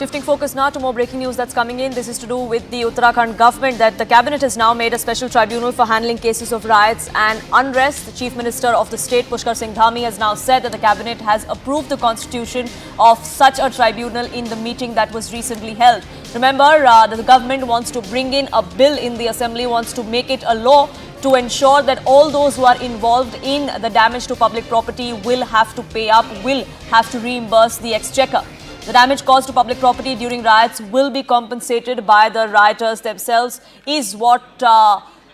Shifting focus now to more breaking news that's coming in. This is to do with the Uttarakhand government that the cabinet has now made a special tribunal for handling cases of riots and unrest. The Chief Minister of the state, Pushkar Singh Dhami, has now said that the cabinet has approved the constitution of such a tribunal in the meeting that was recently held. Remember that the government wants to bring in a bill in the assembly, wants to make it a law to ensure that all those who are involved in the damage to public property will have to pay up, will have to reimburse the exchequer. The damage caused to public property during riots will be compensated by the rioters themselves, is what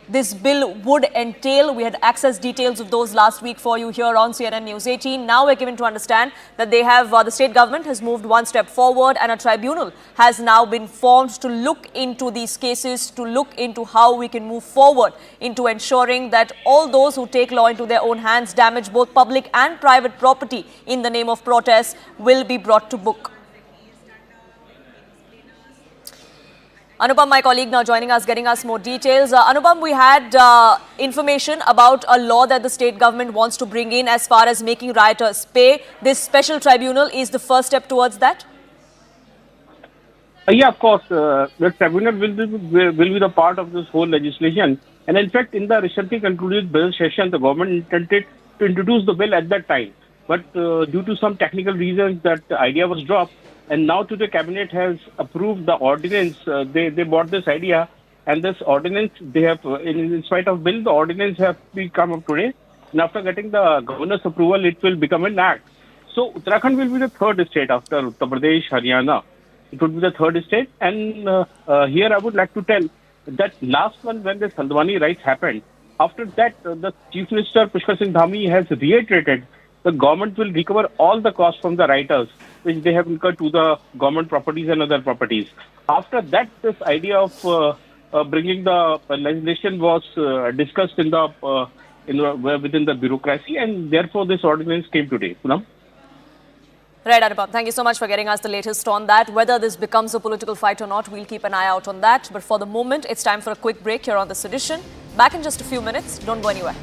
this bill would entail. We had access details of those last week for you here on CNN News 18. Now we're given to understand that they have, the state government has moved one step forward and a tribunal has now been formed to look into these cases, to look into how we can move forward into ensuring that all those who take law into their own hands, damage both public and private property in the name of protest, will be brought to book. Anupam, my colleague, now joining us, getting us more details. Anupam, we had information about a law that the state government wants to bring in as far as making rioters pay. This special tribunal is the first step towards that? Yeah, of course. The tribunal will be the part of this whole legislation. And in fact, in the recently concluded bill session, the government intended to introduce the bill at that time. But due to some technical reasons, that idea was dropped. And now today, cabinet has approved the ordinance. They bought this idea, and this ordinance they have, in spite of bill, the ordinance have come up today. And after getting the governor's approval, it will become an act. So Uttarakhand will be the third state after Uttar Pradesh, Haryana. It would be the third state. And here I would like to tell that last one, when this Haldwani riots happened, after that, the Chief Minister Pushkar Singh Dhami has reiterated the government will recover all the costs from the rioters, which they have incurred to the government properties and other properties. After that, this idea of bringing the legislation was discussed in within the bureaucracy, and therefore this ordinance came today. Poonam? Right, Anupam. Thank you so much for getting us the latest on that. Whether this becomes a political fight or not, we'll keep an eye out on that. But for the moment, it's time for a quick break here on this edition. Back in just a few minutes. Don't go anywhere.